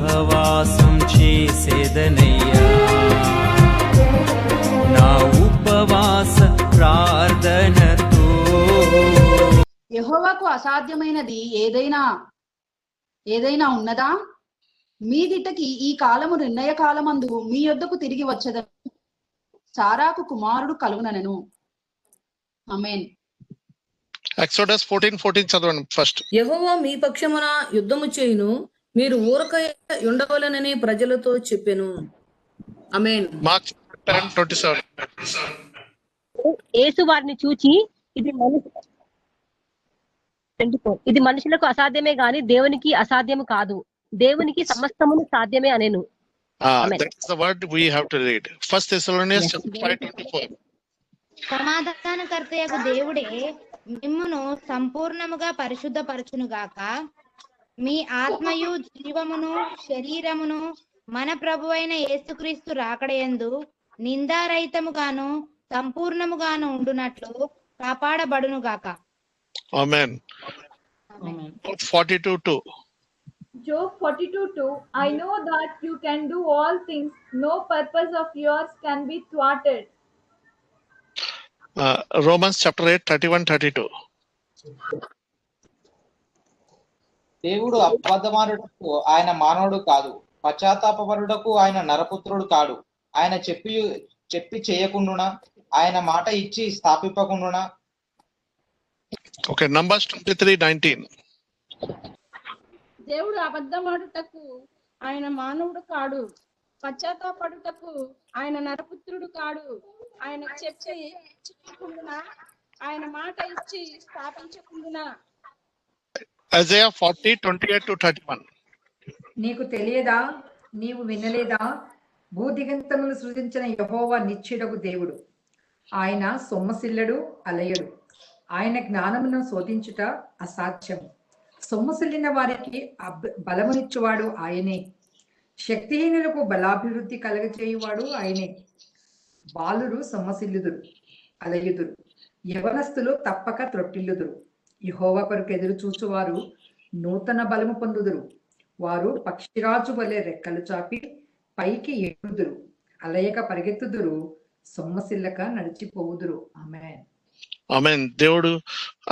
ఉపవాసం చేసేదనయ్యా, నా ఉపవాస ప్రార్థనతో. యెహోవాకు అసాధ్యమైనది ఏదైనా ఉన్నదా? మీదిటకి ఈ కాలము నిర్ణయ కాలమందు మీ యొద్దకు తిరిగి వచ్చేదను, సారాకు కుమారుడు కలుగుననెను. ఆమేన్. ఎక్సోడస్ 14:14 చదవండి ఫస్ట్. యెహోవా మీ పక్షమున యుద్ధము చేయును, మీరు ఊరక ఉండవలనని ప్రజలతో చెప్పెను. ఆమేన్. మార్క్ 10:27. యేసు వారిని చూచి ఇది మనుషులకు అసాధ్యమే గాని దేవునికి అసాధ్యము కాదు, దేవునికి సమస్తమును సాధ్యమే అనెను. That is the word we have to read. First Thessalonians 5:24. సమాధానకర్తయగు దేవుడే మిమ్మును సంపూర్ణముగా పరిశుద్ధపరచును గాక, మీ ఆత్మయు జీవమును శరీరమును మన ప్రభువైన యేసుక్రీస్తు రాకడయందు నిందారహితముగాను సంపూర్ణముగాను ఉండునట్లు కాపాడబడును గాక. Amen. 42:2. Job 42:2 I know that you can do all things, no purpose of yours can be thwarted. Romans chapter 8:31-32. దేవుడు అబద్ధమాడుటకు ఆయన మానవుడు కాదు, పశ్చాత్తాపపరుటకు ఆయన నరపుత్రుడు కాడు. ఆయన చెప్పి చేయకుండునా, ఆయన మాట ఇచ్చి స్థాపింపకుండునా. Okay, Numbers 23:19. దేవుడు అబద్ధమాడుటకు ఆయన మానవుడు కాడు, పశ్చాత్తాపడుటకు ఆయన నరపుత్రుడు కాడు. ఆయన చెప్పి చేయకుండునా, ఆయన మాట ఇచ్చి స్థాపించకుండునా. Isaiah 40:28-31. నీకు తెలియదా, నీవు వినలేదా? భూదిగంతములు సృజించిన యెహోవా నిశ్చయుడగు దేవుడు, ఆయన సొమ్మసిల్లడు అలయడు, ఆయన జ్ఞానమును శోధించుట అసాధ్యము. సొమ్మసిల్లిన వారికి బలమునిచ్చువాడు ఆయనే, శక్తిహీనులకు బలాభివృద్ధి కలగచేయువాడు ఆయనే. బాలురు సొమ్మసిల్లుదురు అలయుదురు, యవనస్తులు తప్పక త్రొట్టిల్లుదురు. యెహోవా కొరకు ఎదురు చూచువారు నూతన బలము పొందుదురు. వారు పక్షిరాజు వలె రెక్కలు చాపి పైకి ఎగురుదురు, అలయక పరిగెత్తుదురు, సొమ్మసిల్లక నడిచిపోవుదురు. ఆమేన్. ఆమేన్. దేవుడు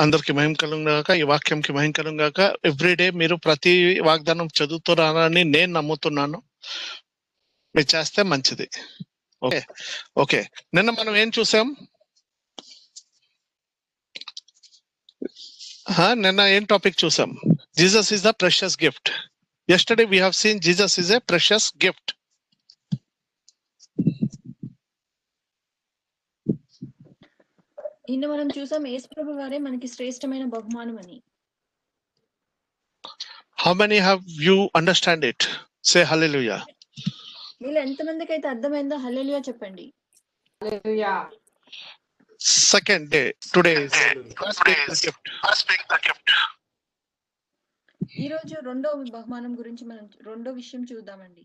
అందరికి మహిమ కలుగును గాక, ఈ వాక్యంకి మహిమ కలుగును గాక. ఎవ్రీడే మీరు ప్రతి వాగ్దానం చదువుతున్నారని నేను నమ్ముతున్నాను. మీరు చేస్తే మంచిది. ఓకే ఓకే నిన్న మనం ఏం చూసాం? నిన్న ఏం టాపిక్ చూసాం? Jesus is the precious gift. Yesterday we have seen Jesus is a precious gift. నిన్న మనం చూసాం యేసుప్రభు వారే మనకి శ్రేష్టమైన బహుమానం అని. How many have you understand it? Say hallelujah. మీలో ఎంతమందికి అయితే అర్థమైందో హల్లెలూయా చెప్పండి. హల్లెలూయా. Second day today is grasping the gift. ఈ రోజు రెండో బహుమానం గురించి మనం రెండో విషయం చూద్దామండి.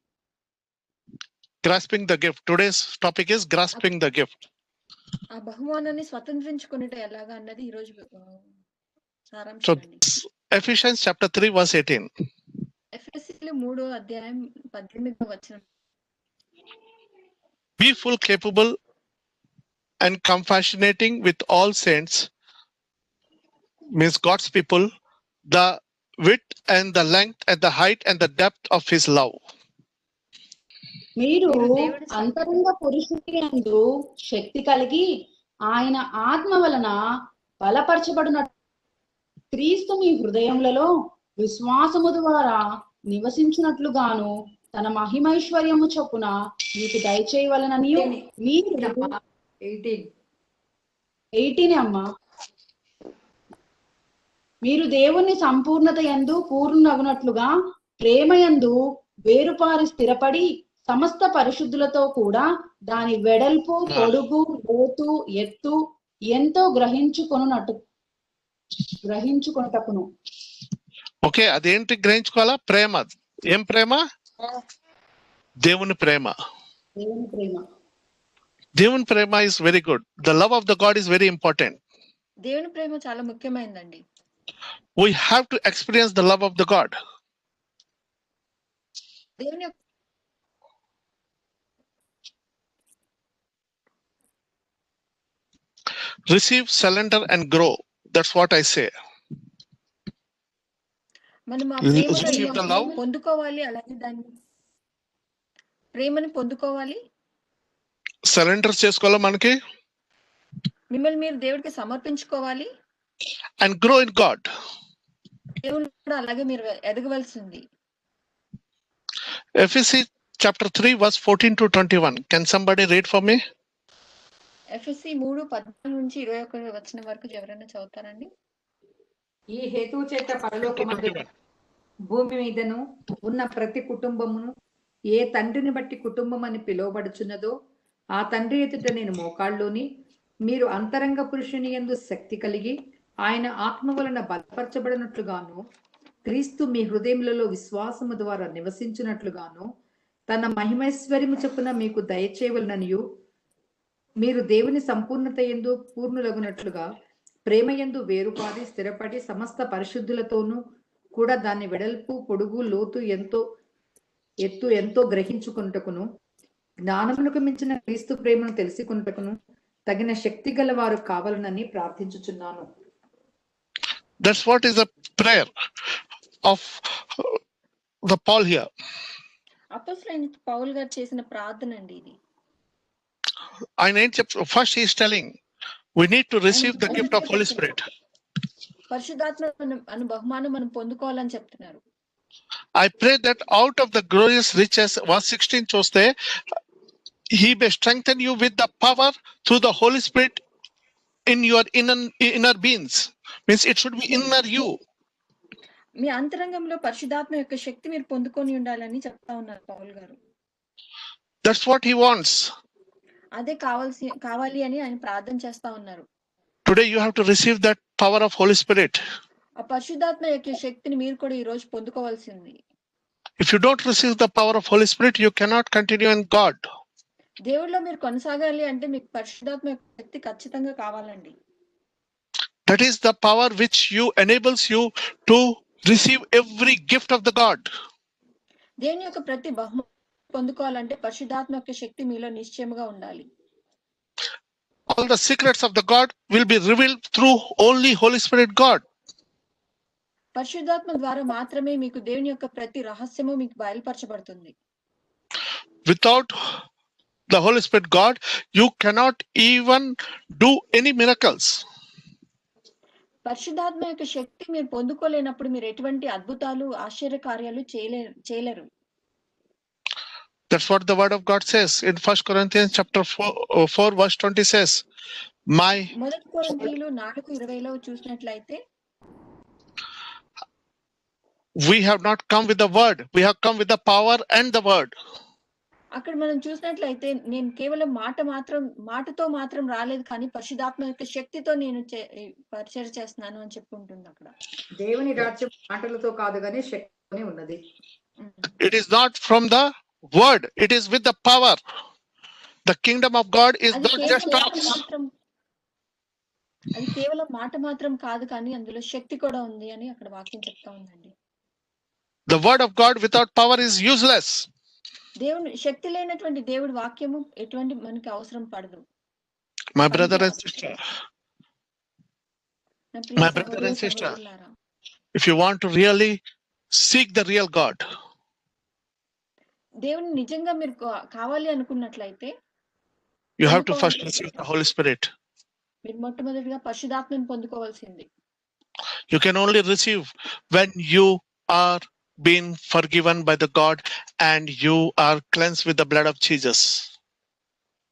Grasping the gift. Today's topic is grasping the gift. ఆ బహుమానాన్ని స్వతంత్రించుకునేట ఎలాగా అన్నది ఈ రోజు సారాంశం. So Ephesians chapter 3 verse 18. ఎఫెసీయులు 3:18. Be full capable and compassionating with all saints, means God's people, the width and the length and the height and the depth of his love. మీరు అంతరంగ పురుషుని యందు శక్తి కలిగి ఆయన ఆత్మ వలన బలపరచబడిన క్రీస్తు మీ హృదయములలో విశ్వాసము ద్వారా నివసించినట్లుగాను తన మహిమైశ్వర్యము చొప్పున మీకు దయచేయవలనని మీరు 18 అమ్మా. మీరు దేవుని సంపూర్ణత యందు పూర్ణగునట్లుగా ప్రేమ యందు వేరుపారి స్థిరపడి సమస్త పరిశుద్ధులతో కూడా దాని వెడల్పు, పొడుగు, లోతు, ఎత్తు ఎంతో గ్రహించుకొనుటకును. ఓకే, అదేంటి గ్రహించుకోవాలా? ప్రేమ. ఏం ప్రేమ? దేవుని ప్రేమ. దేవుని ప్రేమ. దేవుని ప్రేమ is very good. The love of the God is very important. దేవుని ప్రేమ చాలా ముఖ్యమైనదండి. We have to experience the love of the God. దేవుని యొక్క Receive, surrender, and grow. That's what I say. మనం ఆ Receive the love. ప్రేమను పొందుకోవాలి, అలాగే దాన్ని ప్రేమను పొందుకోవాలి, సరెండర్ చేసుకోవాలి మనకి, మిమ్మల్ని మీరు దేవుడికి సమర్పించుకోవాలి, and grow in God. దేవుడు కూడా అలాగే మీరు ఎదగవలసింది. Ephesians chapter 3 verse 14 to 21. Can somebody read for me? FSC 3:14 నుంచి 21 వచనం వరకు ఎవరైనా చదువుతారండి? ఈ హేతువు చేత పరలోకమందు భూమి మీదను ఉన్న ప్రతి కుటుంబమును ఏ తండ్రిని బట్టి కుటుంబం అని పిలువబడుచున్నదో ఆ తండ్రి ఎదుట నేను మోకాళ్ళలోని మీరు అంతరంగ పురుషుని యందు శక్తి కలిగి ఆయన ఆత్మ వలన బలపరచబడినట్లుగాను క్రీస్తు మీ హృదయములలో విశ్వాసము ద్వారా నివసించినట్లుగాను తన మహిమైశ్వర్యము చొప్పున మీకు దయచేయవలననియు మీరు దేవుని సంపూర్ణత యందు పూర్ణులగునట్లుగా ప్రేమ యందు వేరుపారి స్థిరపడి సమస్త పరిశుద్ధులతోనూ కూడా దాని వెడల్పు పొడుగు లోతు ఎంతో గ్రహించుకుంటకును జ్ఞానమునకు మించిన క్రీస్తు ప్రేమను తెలుసుకుంటకును తగిన శక్తి గల వారు కావాలనని ప్రార్థించుచున్నాను. That's what is the prayer of the Paul here. అపోస్తలుడైన పౌలు గారు చేసిన ప్రార్థన అండి ఇది. ఆయన ఏం చెప్తారు? First he is telling we need to receive the gift of Holy Spirit. పరిశుద్ధాత్మ అను బహుమానం మనం పొందుకోవాలని చెప్తున్నారు. I pray that out of the glorious riches, verse 16 చూస్తే, he may strengthen you with the power through the Holy Spirit in your inner beings. Means it should be inner you. మీ అంతరంగంలో పరిశుద్ధాత్మ యొక్క శక్తి మీరు పొందుకొని ఉండాలని చెప్తా ఉన్నారు పౌలు గారు. That's what he wants. అదే కావాలి అని ఆయన ప్రార్థన చేస్తా ఉన్నారు. Today you have to receive that power of Holy Spirit. ఆ పరిశుద్ధాత్మ యొక్క శక్తిని మీరు కూడా ఈ రోజు పొందుకోవాల్సింది. If you don't receive the power of Holy Spirit, you cannot continue in God. దేవుడిలో మీరు కొనసాగాలి అంటే మీకు పరిశుద్ధాత్మ యొక్క శక్తి ఖచ్చితంగా కావాలండి. That is the power which enables you to receive every gift of the God. దేవుని యొక్క ప్రతి బహుమానం పొందుకోవాలంటే పరిశుద్ధాత్మ యొక్క శక్తి మీలో నిశ్చయముగా ఉండాలి. All the secrets of the God will be revealed through only Holy Spirit God. పరిశుద్ధాత్మ ద్వారా మాత్రమే మీకు దేవుని యొక్క ప్రతి రహస్యము మీకు బయలుపరచబడుతుంది. Without the Holy Spirit God, you cannot even do any miracles. పరిశుద్ధాత్మ యొక్క శక్తి మీరు పొందుకోలేనప్పుడు మీరు ఎటువంటి అద్భుతాలు ఆశ్చర్య కార్యాలు చేయలేరు. That's what the word of God says in 1 Corinthians chapter 4 verse 20 says, మొదటి కొరింథీయులు 4:20లో చూసినట్లయితే, we have not come with the word, we have come with the power and the word. అక్కడ మనం చూసినట్లయితే నేను కేవలం మాటతో మాత్రం రాలేదు, కానీ పరిశుద్ధాత్మ యొక్క శక్తితో నేను పరిచయం చేస్తున్నాను అని చెప్పుకుంటుంది అక్కడ. దేవుని రాజ్యం మాటలతో కాదు కానీ శక్తితోనే ఉన్నది. It is not from the word, it is with the power. The kingdom of God is not just talks. అది కేవలం మాట మాత్రం కాదు, కానీ అందులో శక్తి కూడా ఉంది అని అక్కడ వాక్యం చెప్తా ఉందండి. The word of God without power is useless. దేవుని శక్తి లేనటువంటి దేవుడి వాక్యము ఎటువంటి మనకి అవసరం పడదు. My brother and sister, if you want to really seek the real God, దేవుని నిజంగా మీరు కావాలి అనుకున్నట్లయితే you have to first receive the Holy Spirit. మీరు మొట్టమొదటిగా పరిశుద్ధాత్మను పొందుకోవాల్సింది. You can only receive when you are been forgiven by the God and you are cleansed with the blood of Jesus.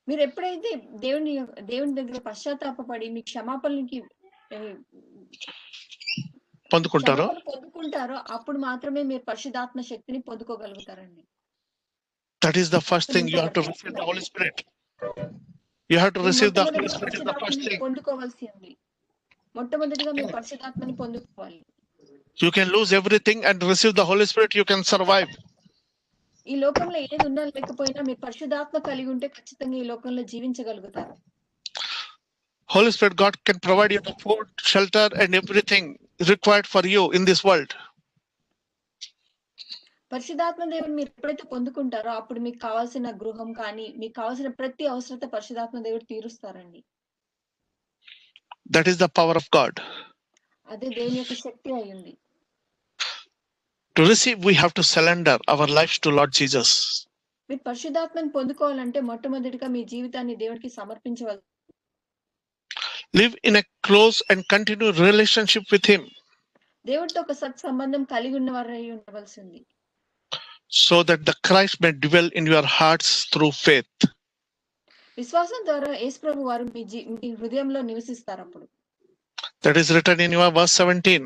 మీరు ఎప్పుడైతే దేవుని దగ్గర పశ్చాత్తాపపడి మీ క్షమాపణకి పొందుకుంటారో అప్పుడు మాత్రమే మీరు పరిశుద్ధాత్మ శక్తిని పొందుకోగలుగుతారండి. That is the first thing. You have to receive the Holy Spirit. You have to receive the Holy Spirit is the first thing. పొందుకోవాల్సింది మొట్టమొదటిగా మీరు పరిశుద్ధాత్మని పొందుకోవాలి. You can lose everything and receive the Holy Spirit, you can survive. ఈ లోకంలో ఏది ఉన్నా లేకపోయినా మీరు పరిశుద్ధాత్మ కలిగి ఉంటే ఖచ్చితంగా ఈ లోకంలో జీవించగలుగుతారు. Holy Spirit God can provide you the food, shelter and everything required for you in this world. పరిశుద్ధాత్మ దేవుడు మీరు ఎప్పుడైతే పొందుకుంటారో అప్పుడు మీకు కావాల్సిన గృహం కానీ మీకు కావాల్సిన ప్రతి అవసరత పరిశుద్ధాత్మ దేవుడు తీరుస్తారండి. That is the power of God. అదే దేవుని యొక్క శక్తి అయ్యింది. To receive, we have to surrender our lives to Lord Jesus. మీరు పరిశుద్ధాత్మని పొందుకోవాలంటే మొట్టమొదటిగా మీ జీవితాన్ని దేవుడికి సమర్పించవలసి, Live in a close and continued relationship with Him, దేవుడితో ఒక సత్సంబంధం కలిగి ఉన్నవారై ఉండవలసింది. so that the Christ may dwell in your hearts through faith. విశ్వాసం ద్వారా యేసుప్రభు వారు మీ హృదయంలో నివసిస్తారు. అప్పుడు That is written in your verse 17.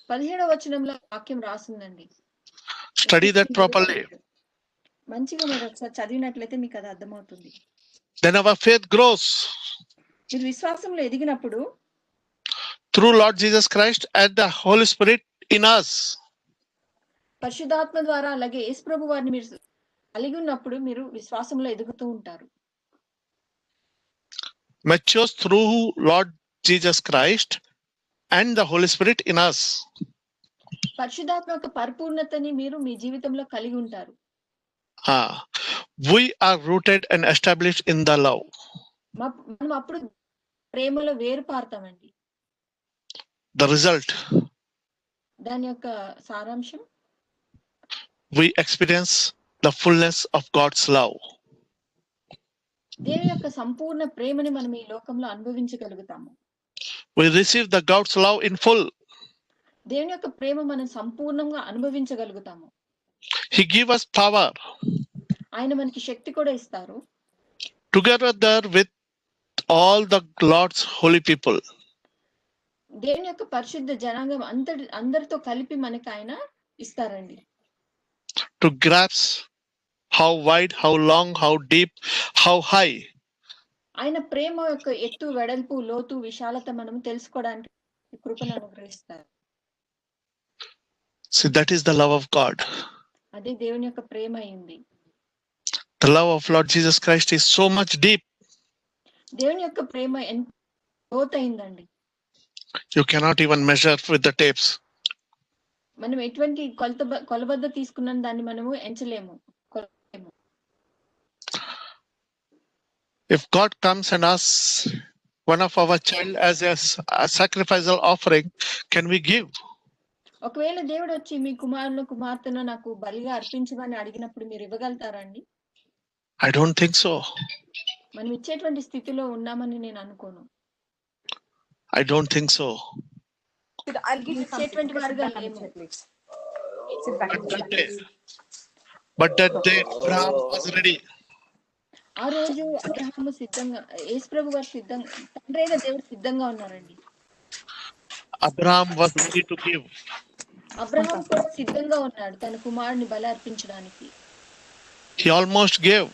17వ వచనంలో వాక్యం రాసిందండి. Study that properly. మంచిగా మీరు ఒకసారి చదివినట్లయితే మీకు అది అర్థమవుతుంది. Then our faith grows మీరు విశ్వాసంలో ఎదిగినప్పుడు through Lord Jesus Christ and the Holy Spirit in us. పరిశుద్ధాత్మ ద్వారా అలాగే యేసుప్రభు వారిని మీరు కలిగి ఉన్నప్పుడు మీరు విశ్వాసంలో ఎదుగుతూ ఉంటారు. Matures through Lord Jesus Christ and the Holy Spirit in us. పరిశుద్ధాత్మ యొక్క పరిపూర్ణతని మీరు మీ జీవితంలో కలిగి ఉంటారు. We are rooted and established in the love. మనం అప్పుడు ప్రేమలో వేరుపారుతామండి. The result, దాని యొక్క సారాంశం, we experience the fullness of God's love. దేవుని యొక్క సంపూర్ణ ప్రేమని మనం ఈ లోకంలో అనుభవించగలుగుతాము. We receive the God's love in full. దేవుని యొక్క ప్రేమ మనం సంపూర్ణంగా అనుభవించగలుగుతాము. He give us power. ఆయన మనకి శక్తి కూడా ఇస్తారు. Together with all the Lord's holy people. దేవుని యొక్క పరిశుద్ధ జనాంగం అందరితో కలిపి మనకి ఆయన ఇస్తారండి. To grasp how wide, how long, how deep, how high. ఆయన ప్రేమ యొక్క ఎత్తు, వెడల్పు, లోతు, విశాలత మనం తెలుసుకోవడానికి కృపను అనుగ్రహిస్తారు. See, that is the love of God. అదే దేవుని యొక్క ప్రేమ అయింది. The love of Lord Jesus Christ is so much deep. దేవుని యొక్క ప్రేమ ఎంత లోతైందండి. You cannot even measure with the tapes. మనం ఎటువంటి కొలబద్ద తీసుకున్న దాన్ని మనము ఎంచలేము. If God comes and asks one of our child as a sacrificial offering, can we give? ఒకవేళ దేవుడు వచ్చి మీ కుమారుని కుమార్తెను నాకు బలిగా అర్పించమని అడిగినప్పుడు మీరు ఇవ్వగలుగుతారా అండి? I don't think so. మనం ఇచ్చేటువంటి స్థితిలో ఉన్నామని నేను అనుకోను. I don't think so. ఇచ్చేటువంటి వారుగా లేము. But that day Abraham was ready. ఆ రోజు అబ్రహాము సిద్ధంగా, యేసుప్రభు గారు సిద్ధంగా, తండ్రి అయిన దేవుడు సిద్ధంగా ఉన్నారండి. Abraham was ready to give. Abraham కూడా సిద్ధంగా ఉన్నాడు తన కుమారుని బలి అర్పించడానికి. He almost gave.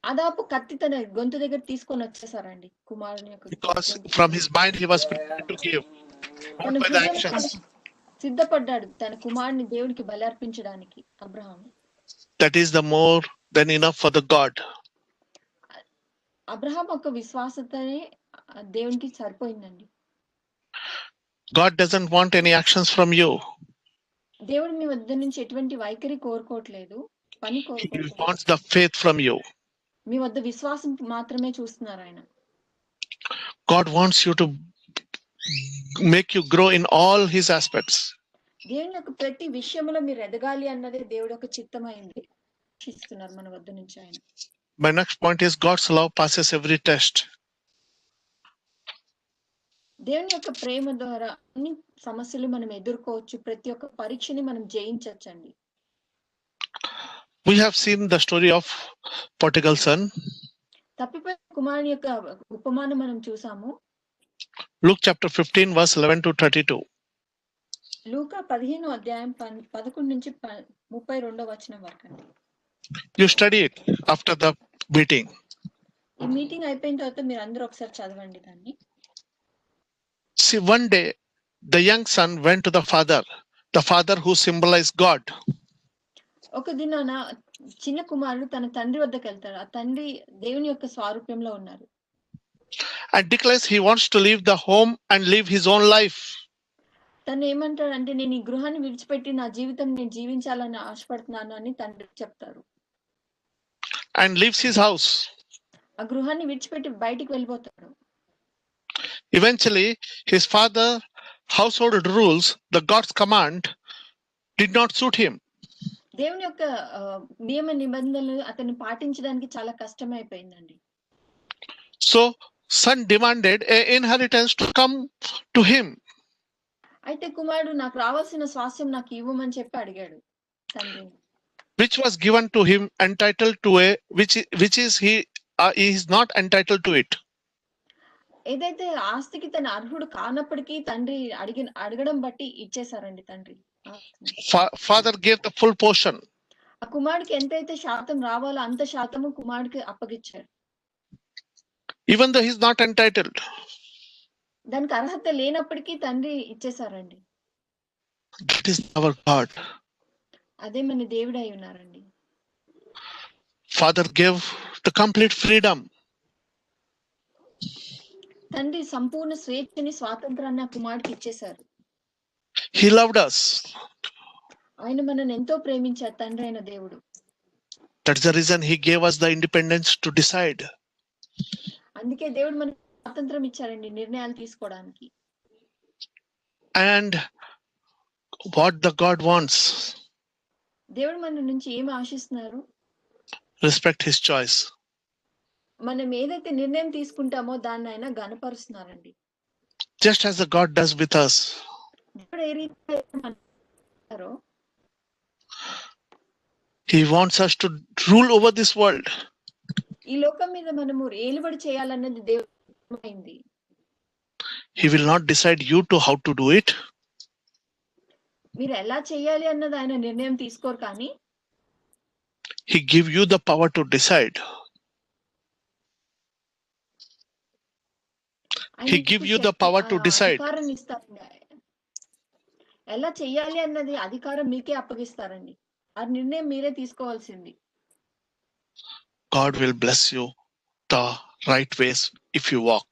దాదాపు కత్తి తన గొంతు దగ్గర తీసుకొని వచ్చేసారండి కుమారుని యొక్క. Because from his mind he was prepared to give. Not by the actions. సిద్ధపడ్డాడు తన కుమారుని దేవునికి బలి అర్పించడానికి Abraham. That is the more than enough for the God. Abraham యొక్క విశ్వాసతనే దేవునికి సరిపోయిందండి. God doesn't want any actions from you. దేవుడు మీ వద్ద నుంచి ఎటువంటి వైఖరి కోరుకోవట్లేదు, పని He కోరుకోవట్లేదు. wants the faith from you. మీ వద్ద విశ్వాసం మాత్రమే చూస్తున్నారు ఆయన. God wants you to make you grow in all his aspects. దేవుని యొక్క ప్రతి విషయంలో మీరు ఎదగాలి అన్నదే దేవుడి యొక్క చిత్తమైంది. ఇస్తున్నారు మన వద్ద నుంచి ఆయన. My next point is God's love passes every test. దేవుని యొక్క ప్రేమ ద్వారా అన్ని సమస్యలు మనం ఎదుర్కోవచ్చు, ప్రతి ఒక్క పరీక్షని మనం జయించవచ్చండి. We have seen the story of prodigal son. తప్పిపోయిన కుమారుని యొక్క ఉపమానం మనం చూసాము. Luke chapter 15 verse 11 to 32. లూకా 15వ అధ్యాయం 11 నుంచి 32వ వచనం వరకు అండి. You study it after the meeting. ఈ మీటింగ్ అయిపోయిన తర్వాత మీరు అందరూ ఒకసారి చదవండి దాన్ని. See, one day the young son went to the father who symbolized God. ఒక దినాన చిన్న కుమారుడు తన తండ్రి వద్దకు వెళ్తాడు. ఆ తండ్రి దేవుని యొక్క స్వరూపంలో ఉన్నారు. And declares he wants to leave the home and live his own life. తను ఏమంటాడంటే నేను ఈ గృహాన్ని విడిచిపెట్టి నా జీవితం నేను జీవించాలని ఆశపడుతున్నాను అని తండ్రి చెప్తారు. and leaves his house. ఆ గృహాన్ని విడిచిపెట్టి బయటికి వెళ్ళిపోతాడు. Eventually, his father household rules, the God's command, did not suit him. దేవుని యొక్క నియమ నిబంధనలు అతన్ని పాటించడానికి చాలా కష్టమైపోయిందండి. So, son demanded an inheritance to come to him. అయితే కుమారుడు నాకు రావాల్సిన స్వాస్థ్యం నాకు ఇవ్వమని చెప్పి అడిగాడు తండ్రిని. Which was given to him, entitled to a which is he is not entitled to it. ఏదైతే ఆస్తికి తన అర్హుడు కానప్పటికీ తండ్రి అడగడం బట్టి ఇచ్చేసారండి తండ్రి. Father gave the full portion. ఆ కుమారుడికి ఎంతైతే శాతం రావాలో అంత శాతము కుమారుడికి అప్పగిచ్చారు. Even though he's not entitled. దానికి అర్హత లేనప్పటికీ తండ్రి ఇచ్చేసారండి. That is our God. అదే మన దేవుడు అయి ఉన్నారండి. Father gave the complete freedom. తండ్రి సంపూర్ణ స్వేచ్ఛని స్వాతంత్రాన్ని ఆ కుమారుడికి ఇచ్చేశారు. He loved us. ఆయన మనల్ని ఎంతో ప్రేమించారు తండ్రి అయిన దేవుడు. That's the reason he gave us the independence to decide. అందుకే దేవుడు మనకి స్వాతంత్రం ఇచ్చారండి నిర్ణయాలు తీసుకోవడానికి. And what the God wants, దేవుడు మన నుంచి ఏమి ఆశిస్తున్నారు? respect his choice. మనం ఏదైతే నిర్ణయం తీసుకుంటామో దాన్ని ఆయన గణపరుస్తున్నారండి. Just as the God does with us. దేవుడు ఏ రీతిలో He wants us to rule over this world. ఈ లోకం మీద మనము ఏలుబడి చేయాలన్నది దేవుడు. He will not decide you to how to do it. మీరు ఎలా చేయాలి అన్నది ఆయన నిర్ణయం తీసుకోరు, కానీ He give you the power to decide. He give you the power to decide. అధికారం ఇస్తారండి. ఎలా చేయాలి అన్నది అధికారం మీకే అప్పగిస్తారండి. ఆ నిర్ణయం మీరే తీసుకోవాల్సింది. God will bless you the right ways if you walk.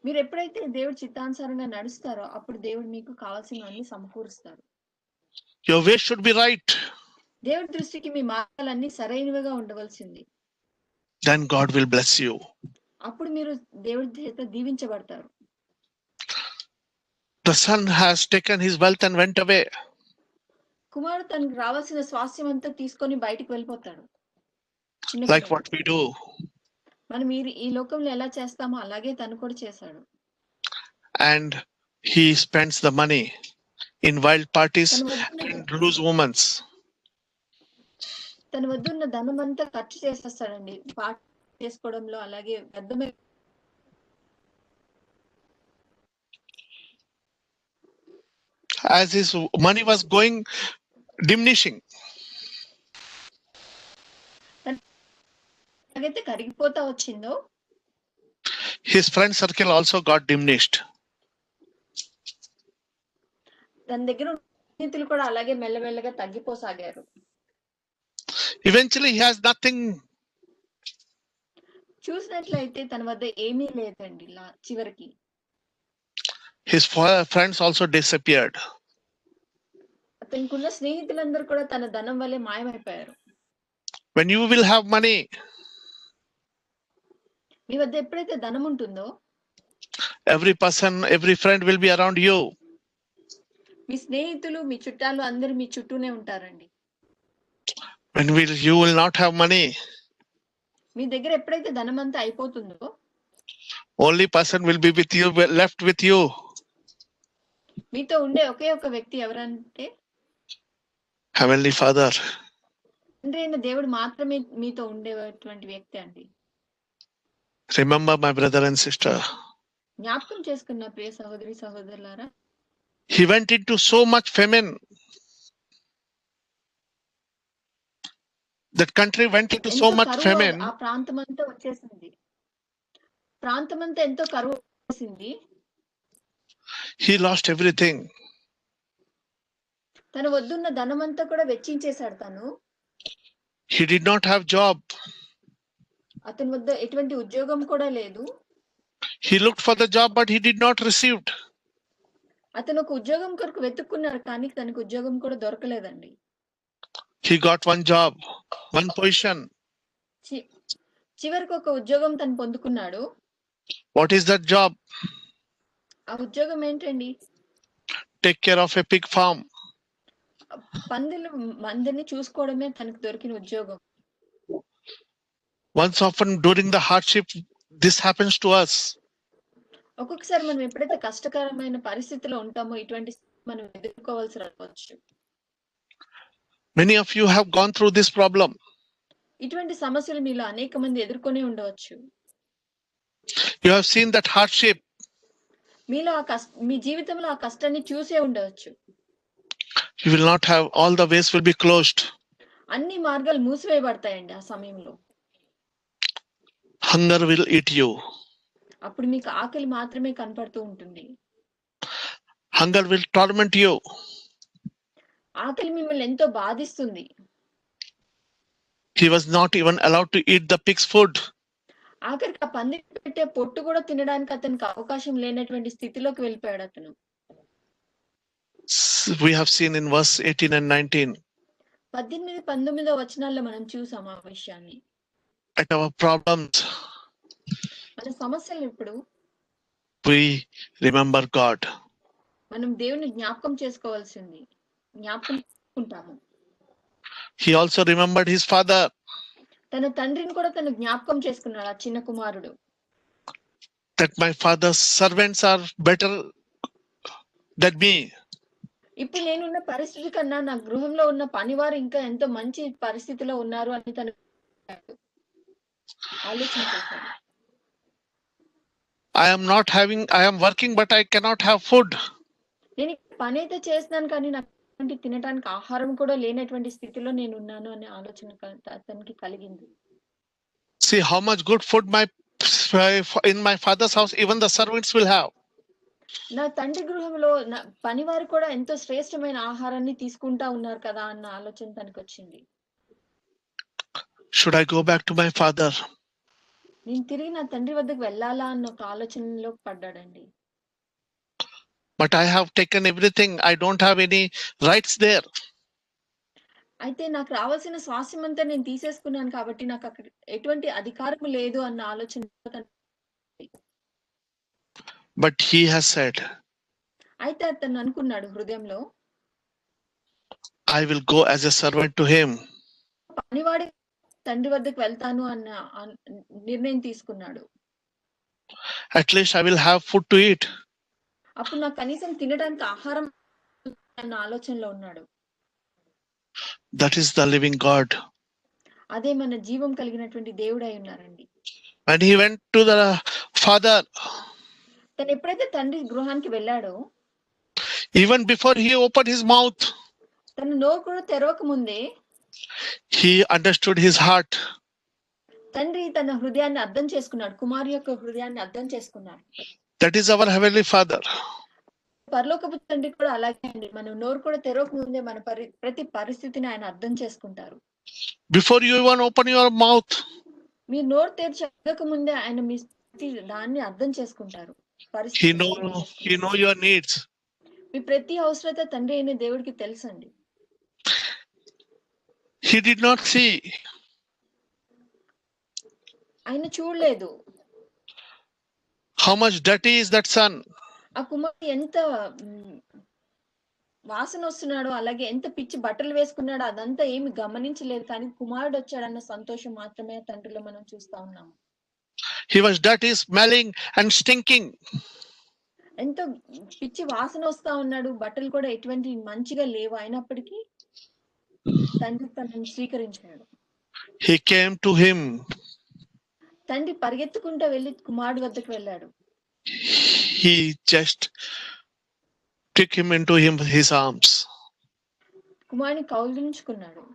మీరు ఎప్పుడైతే దేవుడి చిత్తానుసారంగా నడుస్తారో అప్పుడు దేవుడు మీకు కావాల్సినవన్నీ సమకూరుస్తారు. Your way should be right. దేవుడి దృష్టికి మీ మార్గాలన్నీ సరైనవిగా ఉండవలసింది. Then God will bless you. అప్పుడు మీరు దేవుడి చేత దీవించబడతారు. The son has taken his wealth and went away. కుమారుడు తనకు రావాల్సిన స్వాస్థ్యం అంతా తీసుకొని బయటికి వెళ్ళిపోతాడు. Like what we do. మనం ఈ లోకంలో ఎలా చేస్తామో అలాగే తను కూడా చేశాడు. And he spends the money in wild parties and loose women. తన వద్ద ఉన్న ధనం అంతా ఖర్చు చేసేస్తాడండి పార్టీ చేసుకోవడంలో, అలాగే వ్యర్థమైన as his money was going diminishing. ఎలాగైతే కరిగిపోతా వచ్చిందో His friend circle also got diminished. తన దగ్గర స్నేహితులు కూడా అలాగే మెల్లమెల్లగా తగ్గిపోసాగారు. Eventually he has nothing. చూసినట్లయితే తన వద్ద ఏమీ లేదండి చివరికి. His friends also disappeared. అతనికున్న స్నేహితులందరూ కూడా తన ధనం వల్లే మాయమైపోయారు. When you will have money, మీ వద్ద ఎప్పుడైతే ధనం ఉంటుందో every person, every friend will be around you. మీ స్నేహితులు, మీ చుట్టాలు అందరూ మీ చుట్టూనే ఉంటారండి. When you will not have money, మీ దగ్గర ఎప్పుడైతే ధనం అంతా అయిపోతుందో only person will be with you, left with you. మీతో ఉండే ఒకే ఒక వ్యక్తి ఎవరంటే Heavenly Father. తండ్రి అయిన దేవుడు మాత్రమే మీతో ఉండేటువంటి వ్యక్తి అండి. Remember, my brother and sister. జ్ఞాపకం చేసుకున్న ప్రియ సహోదరి సహోదరులారా, he went into so much famine. That country went into so much famine. ఆ ప్రాంతమంతా వచ్చేసింది. ప్రాంతమంతా ఎంతో కరువు వచ్చేసింది. He lost everything. తన వద్దున్న ధనమంతా కూడా వెచ్చించేశాడు తను. He did not have job. అతని వద్ద ఎటువంటి ఉద్యోగం కూడా లేదు. He looked for the job but he did not receive. అతను ఒక ఉద్యోగం కొరకు వెతుక్కున్నాడు కానీ తనకు ఉద్యోగం కూడా దొరకలేదండి. He got one job, one position. చి- చివరికి ఒక ఉద్యోగం తను పొందుకున్నాడు. What is that job? ఆ ఉద్యోగం ఏంటండి? Take care of a pig farm. పందులు మందిని చూసుకోవడమే తనకు దొరికిన ఉద్యోగం. Once often during the hardship, this happens to us. ఒక్కొక్కసారి మనం ఎప్పుడైతే కష్టకరమైన పరిస్థితిలో ఉంటామో ఇటువంటి మనం ఎదుర్కోవాల్సి రావచ్చు. Many of you have gone through this problem. ఇటువంటి సమస్యలు మీలో అనేక మంది ఎదుర్కొనే ఉండవచ్చు. You have seen that hardship. మీలో మీ జీవితంలో ఆ కష్టాన్ని చూసే ఉండవచ్చు. You will not have, all the ways will be closed. అన్ని మార్గాలు మూసివేయబడతాయండి ఆ సమయంలో. Hunger will eat you. అప్పుడు మీకు ఆకలి మాత్రమే కనపడుతూ ఉంటుంది. Hunger will torment you. ఆకలి మిమ్మల్ని ఎంతో బాధిస్తుంది. He was not even allowed to eat the pig's food. ఆఖరికి ఆ పంది పెట్టే పొట్టు కూడా తినడానికి అతనికి అవకాశం లేనటువంటి స్థితిలోకి వెళ్ళిపోయాడు అతను. We have seen in verse 18 and 19. 18-19 వచనాల్లో మనం చూసాం ఆ విషయాన్ని. At our problems, మన సమస్యలు ఇప్పుడు we remember God. మనం దేవుని జ్ఞాపకం చేసుకోవాల్సింది. జ్ఞాపకం చేసుకుంటాము. He also remembered his father. తన తండ్రిని కూడా తను జ్ఞాపకం చేసుకున్నాడు ఆ చిన్న కుమారుడు. That my father's servants are better than me. ఇప్పుడు నేనున్న పరిస్థితి కన్నా నా గృహంలో ఉన్న పనివారు ఇంకా ఎంతో మంచి పరిస్థితిలో ఉన్నారు అని తను ఆలోచన చేశాడు. I am working but I cannot have food. నేను పని అయితే చేస్తున్నాను కానీ నాకు తినడానికి ఆహారం కూడా లేనటువంటి స్థితిలో నేను ఉన్నాను అనే ఆలోచన అతనికి కలిగింది. See how much good food in my father's house even the servants will have. నా తండ్రి గృహంలో పనివారు కూడా ఎంతో శ్రేష్టమైన ఆహారాన్ని తీసుకుంటా ఉన్నారు కదా అన్న ఆలోచన తనకు వచ్చింది. Should I go back to my father? నేను తిరిగి నా తండ్రి వద్దకు వెళ్ళాలా అన్న ఒక ఆలోచనలో పడ్డాడండి. But I have taken everything. I don't have any rights there. అయితే నాకు రావాల్సిన స్వాస్థ్యం అంతా నేను తీసేసుకున్నాను కాబట్టి నాకు అక్కడ ఎటువంటి అధికారం లేదు అన్న ఆలోచన. But he has said, అయితే అతను అనుకున్నాడు హృదయంలో, I will go as a servant to him. పనివాడి తండ్రి వద్దకు వెళ్తాను అన్న నిర్ణయం తీసుకున్నాడు. At least I will have food to eat. అప్పుడు నాకు కనీసం తినడానికి ఆహారం అన్న ఆలోచనలో ఉన్నాడు. That is the living God. అదే మన జీవం కలిగినటువంటి దేవుడై ఉన్నారండి. And he went to the father. తను ఎప్పుడైతే తండ్రి గృహానికి వెళ్ళాడో, even before he opened his mouth, తన నోరు కూడా తెరవక ముందే he understood his heart. తండ్రి తన హృదయాన్ని అర్థం చేసుకున్నాడు. కుమారు యొక్క హృదయాన్ని అర్థం చేసుకున్నాడు. That is our heavenly father. పరలోకపు తండ్రి కూడా అలాగే అండి. మనం నోరు కూడా తెరవక ముందే మన ప్రతి పరిస్థితిని ఆయన అర్థం చేసుకుంటారు. Before you even open your mouth, మీరు నోరు తెరిచి అడగక ముందే ఆయన మీ దాన్ని అర్థం చేసుకుంటారు. he know your needs. మీ ప్రతి అవసరత తండ్రి అయిన దేవుడికి తెలుసండి. He did not see. ఆయన చూడలేదు. How much dirty is that son? ఆ కుమారుడు ఎంత వాసన వస్తున్నాడో, అలాగే ఎంత పిచ్చి బట్టలు వేసుకున్నాడో అదంతా ఏమి గమనించలేదు. కానీ కుమారుడు వచ్చాడన్న సంతోషం మాత్రమే తండ్రిలో మనం చూస్తా ఉన్నాము. He was dirty, smelling and stinking. ఎంతో పిచ్చి వాసన వస్తా ఉన్నాడు. బట్టలు కూడా ఎటువంటి మంచిగా లేవు. అయినప్పటికీ తండ్రి తనను స్వీకరించాడు. He came to him. తండ్రి పరిగెత్తుకుంటూ వెళ్ళి కుమారుడు వద్దకు వెళ్ళాడు. He just took him into his arms. కుమారుని కౌగిలించుకున్నాడు.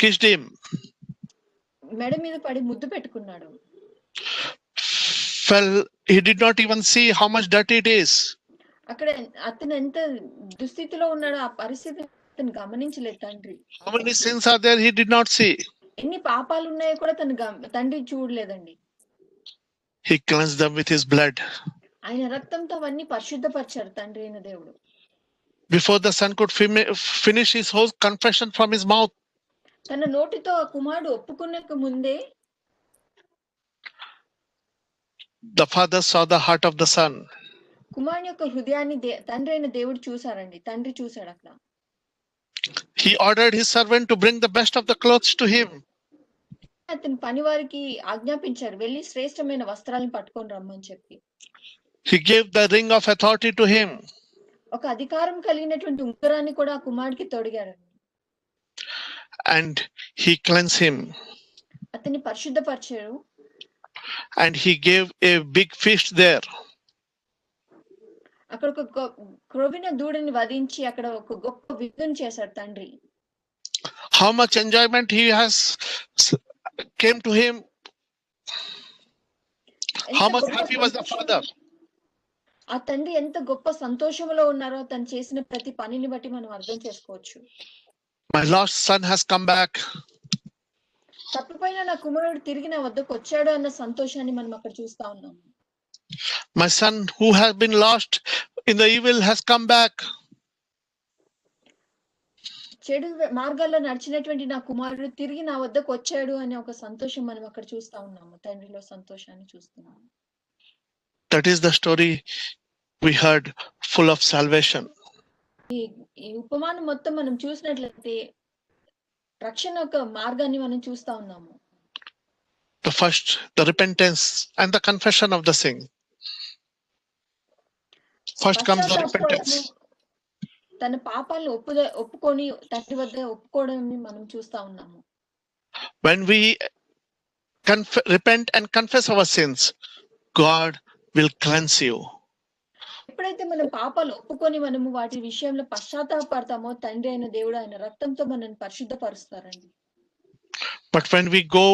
Kissed him. మెడ మీద పడి ముద్దు పెట్టుకున్నాడు. He did not even see how much dirty it is. అక్కడ అతను ఎంత దుస్థితిలో ఉన్నాడో ఆ పరిస్థితి అతను గమనించలేదు తండ్రి. How many sins are there? He did not see. ఎన్ని పాపాలు ఉన్నాయో కూడా తండ్రి చూడలేదండి. He cleansed them with his blood. ఆయన రక్తంతో అవన్నీ పరిశుద్ధపరిచారు తండ్రి అయిన దేవుడు. Before the son could finish his whole confession from his mouth, తన నోటితో ఆ కుమారుడు ఒప్పుకునేక ముందే the father saw the heart of the son. కుమారుని యొక్క హృదయాన్ని తండ్రి అయిన దేవుడు చూసారండి. తండ్రి చూశాడు అక్కడ. He ordered his servant to bring the best of the clothes to him. అతని పని వారికి ఆజ్ఞాపించారు, వెళ్ళి శ్రేష్టమైన వస్త్రాలను పట్టుకొని రమ్మని చెప్పి. He gave the ring of authority to him. ఒక అధికారం కలిగినటువంటి ఉంగరాన్ని కూడా ఆ కుమారుడికి తొడిగాడు. And he cleansed him. అతన్ని పరిశుద్ధపరిచాడు. And he gave a big feast there. అక్కడ ఒక క్రొవ్విన దూడని వధించి అక్కడ ఒక గొప్ప విందును చేశాడు తండ్రి. How much enjoyment he has came to him. How much happy was the father. ఆ తండ్రి ఎంత గొప్ప సంతోషంలో ఉన్నారో తను చేసిన ప్రతి పనిని బట్టి మనం అర్థం చేసుకోవచ్చు. My lost son has come back. తప్పిపోయిన నా కుమారుడు తిరిగి నా వద్దకు వచ్చాడు అన్న సంతోషాన్ని మనం అక్కడ చూస్తా ఉన్నాము. My son who has been lost in the evil has come back. చెడు మార్గాల్లో నడిచినటువంటి నా కుమారుడు తిరిగి నా వద్దకు వచ్చాడు అనే ఒక సంతోషం మనం అక్కడ చూస్తా ఉన్నాము. తండ్రిలో సంతోషాన్ని చూస్తున్నాము. That is the story we heard, full of salvation. ఈ ఉపమానం మొత్తం మనం చూసినట్లయితే రక్షణ యొక్క మార్గాన్ని మనం చూస్తా ఉన్నాము. The first, the repentance and the confession of the sin. First comes the repentance. తన పాపాలను ఒప్పుకొని తండ్రి వద్ద ఒప్పుకోవడాన్ని మనం చూస్తా ఉన్నాము. When we repent and confess our sins, God will cleanse you. ఎప్పుడైతే మనం పాపాలు ఒప్పుకొని మనము వాటి విషయంలో పశ్చాత్తాపడతామో తండ్రి అయిన దేవుడు ఆయన రక్తంతో మనల్ని పరిశుద్ధపరుస్తారండి. But when we go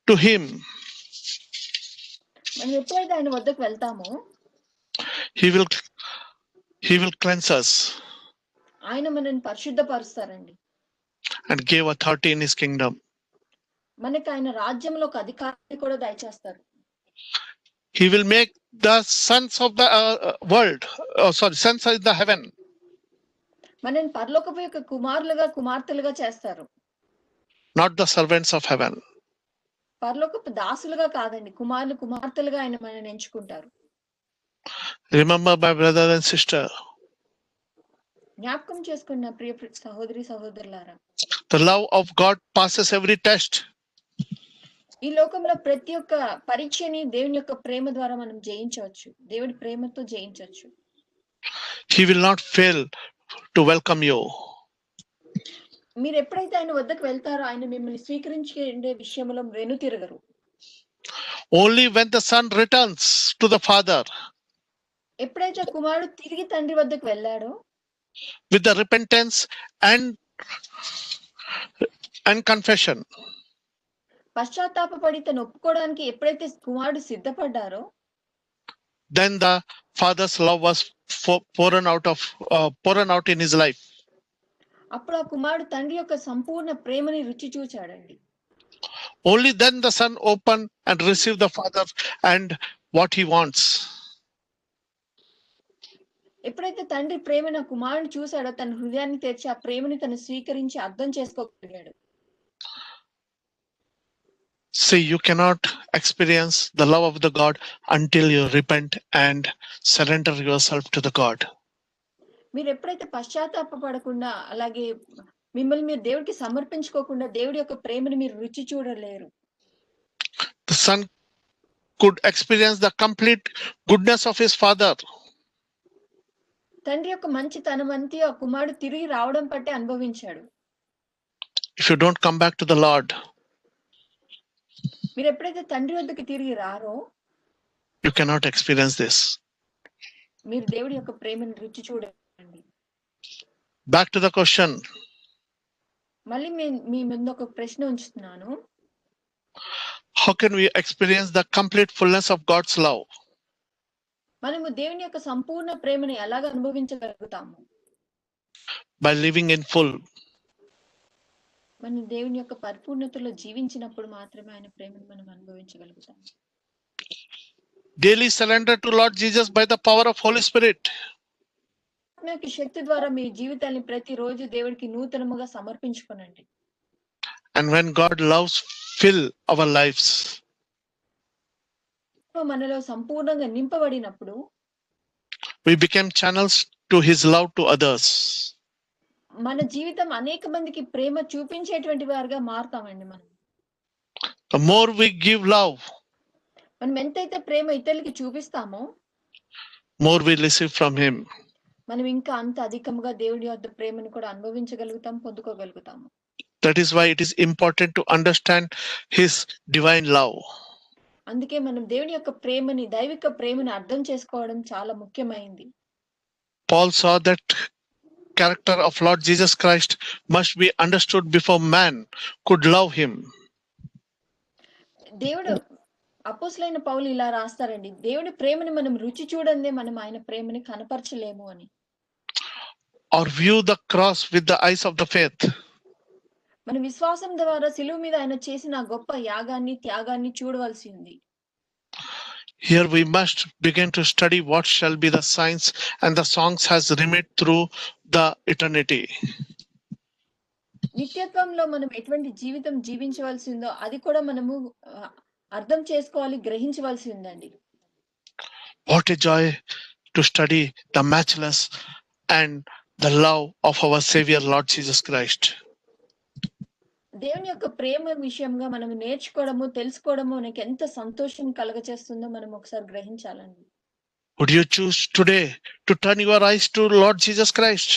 to him, మనం ఎప్పుడైతే ఆయన వద్దకు వెళ్తామో he will cleanse us ఆయన మనల్ని పరిశుద్ధపరుస్తారండి. and give authority in his kingdom. మనకి ఆయన రాజ్యంలో ఒక అధికారాన్ని కూడా దయచేస్తారు. He will make the sons of the world, sons of the heaven. మనల్ని పరలోకపు యొక్క కుమారులుగా కుమార్తెలుగా చేస్తారు. Not the servants of heaven. పరలోకపు దాసులుగా కాదండి, కుమారులు కుమార్తెలుగా ఆయన మనల్ని ఎంచుకుంటారు. Remember, my brother and sister, జ్ఞాపకం చేసుకున్న ప్రియ సహోదరి సహోదరులారా, the love of God passes every test. ఈ లోకంలో ప్రతి ఒక్క పరీక్షని దేవుని యొక్క ప్రేమ ద్వారా మనం జయించవచ్చు. దేవుడి ప్రేమతో జయించవచ్చు. He will not fail to welcome you. మీరు ఎప్పుడైతే ఆయన వద్దకు వెళ్తారో ఆయన మిమ్మల్ని స్వీకరించే విషయంలో వెనుతిరగరు. Only when the son returns to the father ఎప్పుడైతే కుమారుడు తిరిగి తండ్రి వద్దకు వెళ్ళాడో with the repentance and confession, పశ్చాత్తాపపడి తను ఒప్పుకోవడానికి ఎప్పుడైతే కుమారుడు సిద్ధపడ్డారో then the father's love was poured out in his life. అప్పుడు ఆ కుమారుడు తండ్రి యొక్క సంపూర్ణ ప్రేమని రుచి చూచాడండి. Only then the son opened and received the father and what he wants. ఎప్పుడైతే తండ్రి ప్రేమను కుమారుని చూశాడో తన హృదయాన్ని తెరిచి ఆ ప్రేమని తను స్వీకరించి అర్థం చేసుకోగలిగాడు. See, you cannot experience the love of the God until you repent and surrender yourself to the God. మీరు ఎప్పుడైతే పశ్చాత్తాపపడకుండా అలాగే మిమ్మల్ని మీరు దేవుడికి సమర్పించుకోకుండా దేవుడి యొక్క ప్రేమను మీరు రుచి చూడలేరు. The son could experience the complete goodness of his father. తండ్రి యొక్క మంచితనం అంతా ఆ కుమారుడు తిరిగి రావడం పట్టే అనుభవించాడు. If you don't come back to the Lord, మీరు ఎప్పుడైతే తండ్రి వద్దకు తిరిగి రారో you cannot experience this. మీరు దేవుడి యొక్క ప్రేమను రుచి చూడండి. Back to the question. మళ్ళీ మీ ముందు ఒక ప్రశ్న ఉంచుతున్నాను. How can we experience the complete fullness of God's love? మనము దేవుని యొక్క సంపూర్ణ ప్రేమను ఎలాగ అనుభవించగలుగుతాము? By living in full. మనం దేవుని యొక్క పరిపూర్ణతలో జీవించినప్పుడు మాత్రమే ఆయన ప్రేమను మనం అనుభవించగలుగుతాం. daily surrender to Lord Jesus by the power of Holy Spirit. ఆత్మ యొక్క శక్తి ద్వారా మీ జీవితాన్ని ప్రతిరోజు దేవుడికి నూతనముగా సమర్పించుకోనండి. And when God loves fill our lives, మనలో సంపూర్ణంగా నింపబడినప్పుడు we become channels to His love to others. మన జీవితం అనేక మందికి ప్రేమ చూపించేటువంటి వారుగా మారుతామండి. మనం The more we give love, మనం ఎంతైతే ప్రేమ ఇతరులకి చూపిస్తామో more we receive from Him. మనం ఇంకా అంత అధికంగా దేవుడి యొక్క ప్రేమను కూడా అనుభవించగలుగుతాం, పొందుకోగలుగుతాము. That is why it is important to understand His divine love. అందుకే మనం దేవుని యొక్క ప్రేమని, దైవిక ప్రేమని అర్థం చేసుకోవడం చాలా ముఖ్యమైంది. Paul saw that character of Lord Jesus Christ must be understood before man could love Him. దేవుడు అపోస్తలుడైన పౌలు ఇలా రాస్తారండి, దేవుని ప్రేమని మనం రుచి చూడందే మనం ఆయన ప్రేమని కనపరచలేము అని. Or view the cross with the eyes of the faith. మన విశ్వాసం ద్వారా సిలువ మీద ఆయన చేసిన గొప్ప యాగాన్ని, త్యాగాన్ని చూడవలసి ఉంది. Here we must begin to study what shall be the signs and the songs has remained through the eternity. నిత్యత్వంలో మనం ఎటువంటి జీవితం జీవించవలసి ఉందో అది కూడా మనము అర్థం చేసుకోవాలి, గ్రహించవలసి ఉందండి. What a joy to study the matchless and the love of our Savior Lord Jesus Christ. దేవుని యొక్క ప్రేమ విషయంగా మనం నేర్చుకోవడము, తెలుసుకోవడము మనకి ఎంత సంతోషం కలగచేస్తుందో మనం ఒకసారి గ్రహించాలండి. Would you choose today to turn your eyes to Lord Jesus Christ?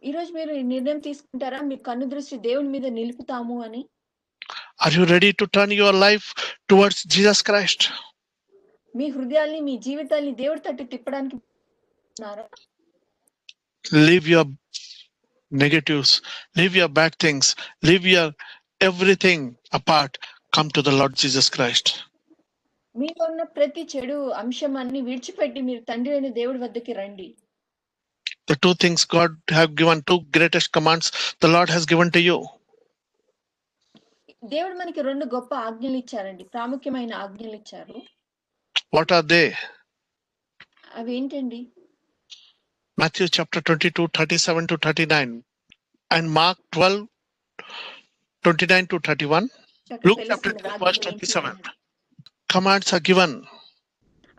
ఈ రోజు మీరు ఈ నిర్ణయం తీసుకుంటారా, మీ కన్ను దృష్టి దేవుని మీద నిలుపుతాము అని? Are you ready to turn your life towards Jesus Christ? మీ హృదయాల్ని, మీ జీవితాల్ని దేవుడి తట్టు తిప్పడానికి ఉన్నారా? Leave your negatives, leave your bad things, leave your everything apart. Come to the Lord Jesus Christ. మీలో ఉన్న ప్రతి చెడు అంశం అన్ని విడిచిపెట్టి మీరు తండ్రి అయిన దేవుడి వద్దకి రండి. The two things God have given, two greatest commands the Lord has given to you. దేవుడు మనకి రెండు గొప్ప ఆజ్ఞలు ఇచ్చారండి, ప్రాముఖ్యమైన ఆజ్ఞలు ఇచ్చారు. What are they? అవి ఏంటండి? Matthew chapter 22, 37 to 39 and Mark 12, 29 to 31. Luke chapter 12, verse 27. Commands are given.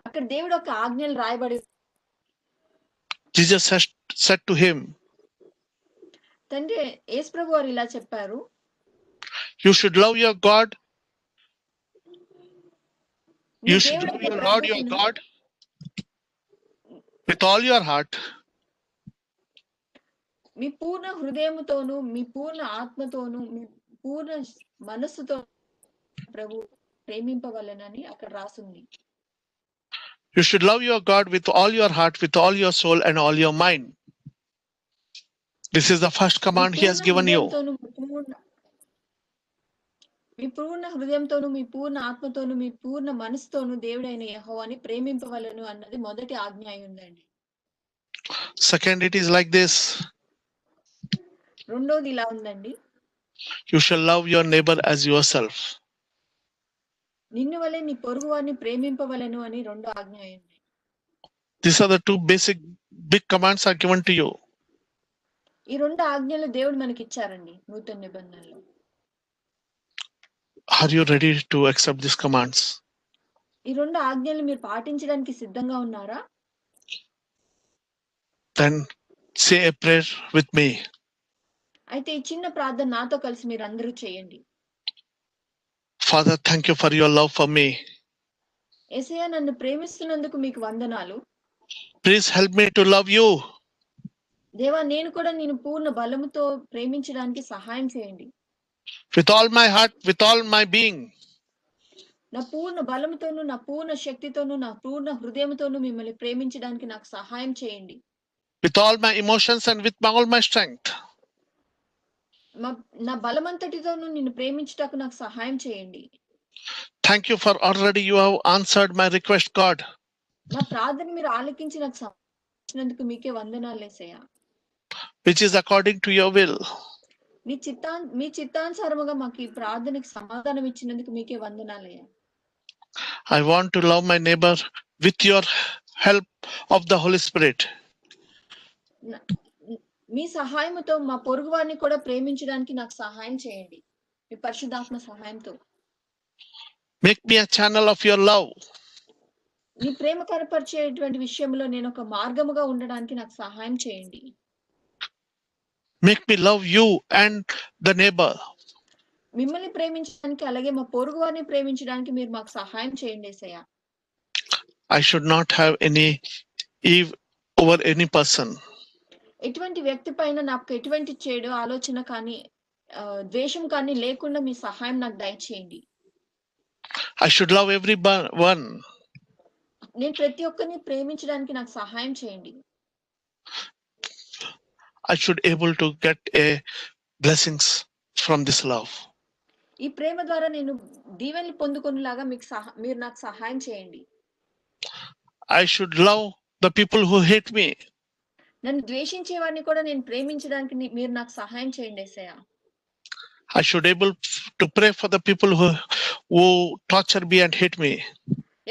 అక్కడ దేవుడు ఒక ఆజ్ఞలు రాయబడి, Jesus has said to him, తండ్రి యేసు ప్రభు వారు ఇలా చెప్పారు, you should love your God. నీ You should దేవుడైన love your Lord your ప్రభువును God with all your heart, మీ పూర్ణ హృదయముతోను, మీ పూర్ణ ఆత్మతోను, మీ పూర్ణ మనస్సుతో ప్రభు ప్రేమింపవలెనని అక్కడ రాసింది. you should love your God with all your heart, with all your soul and all your mind. This is the first command he has given you. మీ పూర్ణ హృదయంతోను, మీ పూర్ణ ఆత్మతోను, మీ పూర్ణ మనసుతోను దేవుడైన యెహోవాని ప్రేమింపవలెను అన్నది మొదటి ఆజ్ఞ అయి ఉందండి. Second, it is like this. రెండోది ఇలా ఉందండి, You shall love your neighbor as yourself. నిన్ను వలె నీ పొరుగు వారిని ప్రేమింపవలెను అని రెండో ఆజ్ఞ అయింది. These are the two basic big commands are given to you. ఈ రెండు ఆజ్ఞలు దేవుడు మనకి ఇచ్చారండి నూతన నిబంధనలో. Are you ready to accept these commands? ఈ రెండు ఆజ్ఞలు మీరు పాటించడానికి సిద్ధంగా ఉన్నారా? Then say a prayer with me. అయితే ఈ చిన్న ప్రార్థన నాతో కలిసి మీరు అందరూ చేయండి. Father, thank you for your love for me. యేసయ్యా, నన్ను ప్రేమిస్తున్నందుకు మీకు వందనాలు. Please help me to love you. దేవా, నేను కూడా నేను పూర్ణ బలముతో ప్రేమించడానికి సహాయం చేయండి. With all my heart, with all my being. నా పూర్ణ బలముతోను, నా పూర్ణ శక్తితోను, నా పూర్ణ హృదయంతోను మిమ్మల్ని ప్రేమించడానికి నాకు సహాయం చేయండి. With all my emotions and with all my strength. నా బలమంతటితోను నిన్ను ప్రేమించుటకు నాకు సహాయం చేయండి. Thank you for already you have answered my request, God. నా ప్రార్థన మీరు ఆలకించి నాకు సహాయించినందుకు మీకే వందనాలు యేసయ్యా. Which is according to your will. మీ చిత్తానుసారముగా మాకు ఈ ప్రార్థనకి సమాధానం ఇచ్చినందుకు మీకే వందనాలయ్యా. I want to love my neighbor with your help of the Holy Spirit. న- మీ సహాయముతో మా పొరుగు వారిని కూడా ప్రేమించడానికి నాకు సహాయం చేయండి మీ పరిశుద్ధాత్మ సహాయంతో. Make me a channel of your love. నీ ప్రేమ కనపరిచేటువంటి విషయంలో నేను ఒక మార్గముగా ఉండడానికి నాకు సహాయం చేయండి. Make me love you and the neighbor. మిమ్మల్ని ప్రేమించడానికి అలాగే మా పొరుగు వారిని ప్రేమించడానికి మీరు మాకు సహాయం చేయండి యేసయ్య. I should not have any eve over any person. ఎటువంటి వ్యక్తి పైన నాకు ఎటువంటి చెడు ఆలోచన కానీ ద్వేషం కానీ లేకుండా మీ సహాయం నాకు దయచేయండి. I should love everyone. నేను ప్రతి ఒక్కరిని ప్రేమించడానికి నాకు సహాయం చేయండి. I should able to get a blessings from this love. ఈ ప్రేమ ద్వారా నేను దీవెనలు పొందుకునేలాగా మీరు నాకు సహాయం చేయండి. I should love the people who hate me. నన్ను ద్వేషించే వారిని కూడా నేను ప్రేమించడానికి మీరు నాకు సహాయం చేయండి యేసయ్య. I should able to pray for the people who torture me and hate me.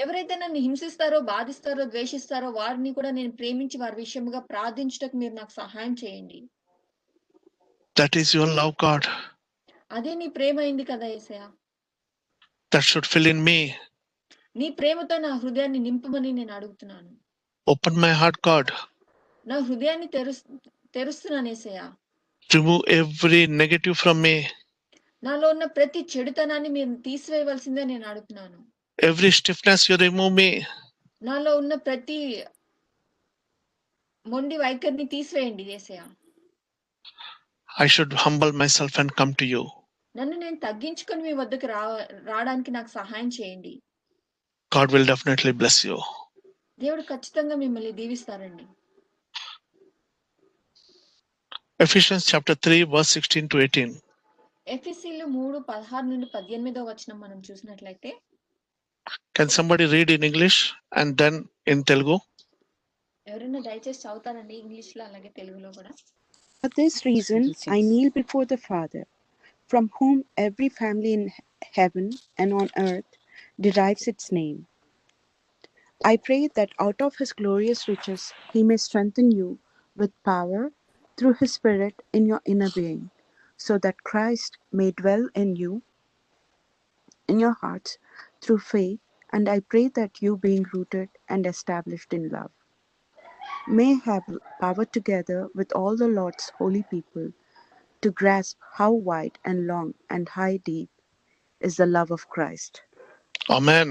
ఎవరైతే నన్ను హింసిస్తారో బాధిస్తారో ద్వేషిస్తారో వారిని కూడా నేను ప్రేమించి వారి విషయముగా ప్రార్థించడానికి మీరు నాకు సహాయం చేయండి. That is your love, God. అదే నీ ప్రేమ అయింది కదా యేసయ్య. That should fill in me. నీ ప్రేమతో నా హృదయాన్ని నింపమని నేను అడుగుతున్నాను. Open my heart, God. నా హృదయాన్ని తెరుస్తున్నాను యేసయ్య. Remove every negative from me. నాలో ఉన్న ప్రతి చెడుతనాన్ని మీరు తీసివేయవలసిందే నేను అడుగుతున్నాను. Every stiffness you remove me. నాలో ఉన్న ప్రతి మొండి వైఖరిని తీసివేయండి యేసయ్య. I should humble myself and come to you. నన్ను నేను తగ్గించుకొని మీ వద్దకు రావడానికి నాకు సహాయం చేయండి. God will definitely bless you. దేవుడు ఖచ్చితంగా మిమ్మల్ని దీవిస్తారండి. Ephesians chapter 3 verse 16 to 18. ఎఫెసీయులు 3:16 నుండి 18వ వచనం మనం చూసినట్లయితే Can somebody read in English and then in Telugu? ఎవరైనా దయచేసి చదువుతారండి ఇంగ్లీష్ లో అలాగే తెలుగులో కూడా. For this reason I kneel before the Father, from whom every family in heaven and on earth derives its name. I pray that out of his glorious riches he may strengthen you with power through his Spirit in your inner being, so that Christ may dwell in you, in your hearts, through faith, and I pray that you, being rooted and established in love, may have power together with all the Lord's holy people to grasp how wide and long and high deep is the love of Christ. Amen.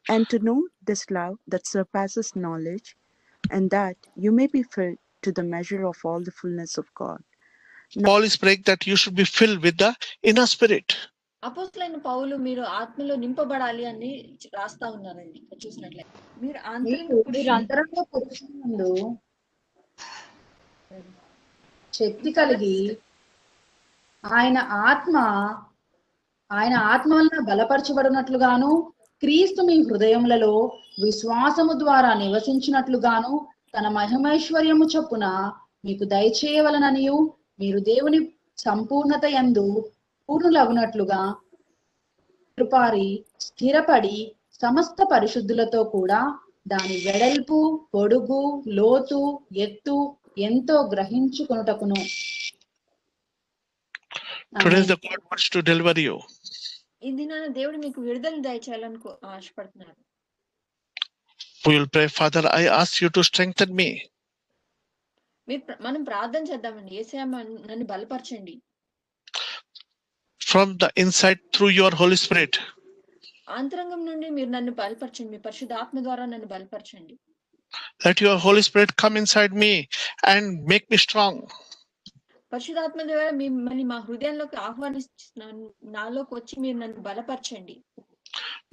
And to know this love that surpasses knowledge, and that you may be filled to the measure of all the fullness of God. Paul is praying that you should be filled with the inner spirit. అపోస్తలుడైన పౌలు మీరు ఆత్మలో నింపబడాలి అని రాస్తా ఉన్నారండి. చూసినట్లయితే మీరు అంతరంగ పురుషునందు శక్తి కలిగి ఆయన ఆత్మ వలన బలపరచబడినట్లుగాను క్రీస్తు మీ హృదయములలో విశ్వాసము ద్వారా నివసించినట్లుగాను తన మహిమైశ్వర్యము చొప్పున మీకు దయచేయవలననియు మీరు దేవుని సంపూర్ణత యందు పూర్ణులగునట్లుగా కృపారి స్థిరపడి సమస్త పరిశుద్ధులతో కూడా దాని వెడల్పు పొడుగు లోతు ఎత్తు ఎంతో గ్రహించుకొనుటకును. Today the God wants to deliver you. ఈ దినాన దేవుడు మీకు విడుదల దయచేయాలని ఆశపడుతున్నారు. We will pray, Father, I ask you to strengthen me. మనం ప్రార్థన చేద్దామండి. యేసయ్య నన్ను బలపరచండి. From the inside through your Holy Spirit. అంతరంగం నుండి మీరు నన్ను బలపరచండి. మీ పరిశుద్ధాత్మ ద్వారా నన్ను బలపరచండి. Let your Holy Spirit come inside me and make me strong. పరిశుద్ధాత్మ ద్వారా మిమ్మల్ని మా హృదయంలోకి ఆహ్వానిస్తున్నాను. నాలోకి వచ్చి మీరు నన్ను బలపరచండి.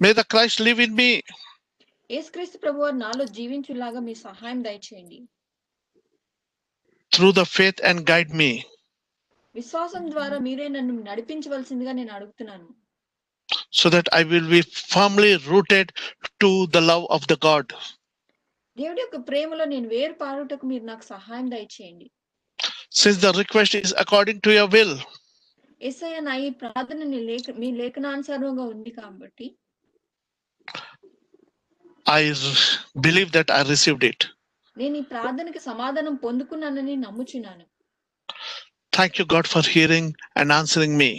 May the Christ live in me. యేసుక్రీస్తు ప్రభువు నాలో జీవించులాగా మీ సహాయం దయచేయండి. Through the faith and guide me. విశ్వాసం ద్వారా మీరే నన్ను నడిపించవలసిందిగా నేను అడుగుతున్నాను. So that I will be firmly rooted to the love of the God. దేవుడి యొక్క ప్రేమలో నేను వేరు పారుటకు మీరు నాకు సహాయం దయచేయండి. Since the request is according to your will. యేసయ్య నా ఈ ప్రార్థన మీ లేఖనానుసారంగా ఉంది కాబట్టి I believe that I received it. నేను ఈ ప్రార్థనకి సమాధానం పొందుకున్నానని నమ్ముచున్నాను. Thank you, God, for hearing and answering me.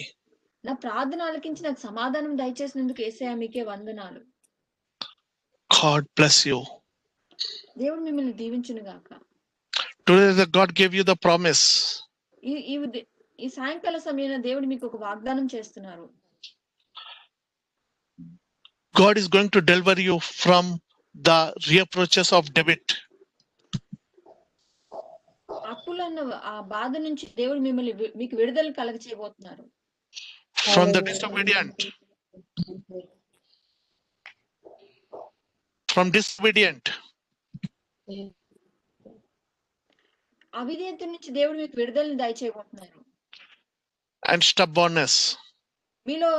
నా ప్రార్థన ఆలకించి నాకు సమాధానం దయచేసినందుకు యేసయ్య మీకే వందనాలు. God bless you. దేవుడు మిమ్మల్ని దీవించును గాక. Today the God gave you the promise. ఈ సాయంకాల సమయంలో దేవుడు మీకు ఒక వాగ్దానం చేస్తున్నారు. God is going to deliver you from the reproaches of debit. అప్పులన్న ఆ బాధ నుంచి దేవుడు మీకు విడుదల కలగచేయబోతున్నారు. From the disobedient. From disobedient. అవిధేయత నుంచి దేవుడు మీకు విడుదలను దయచేయబోతున్నారు. And stubbornness. మీలో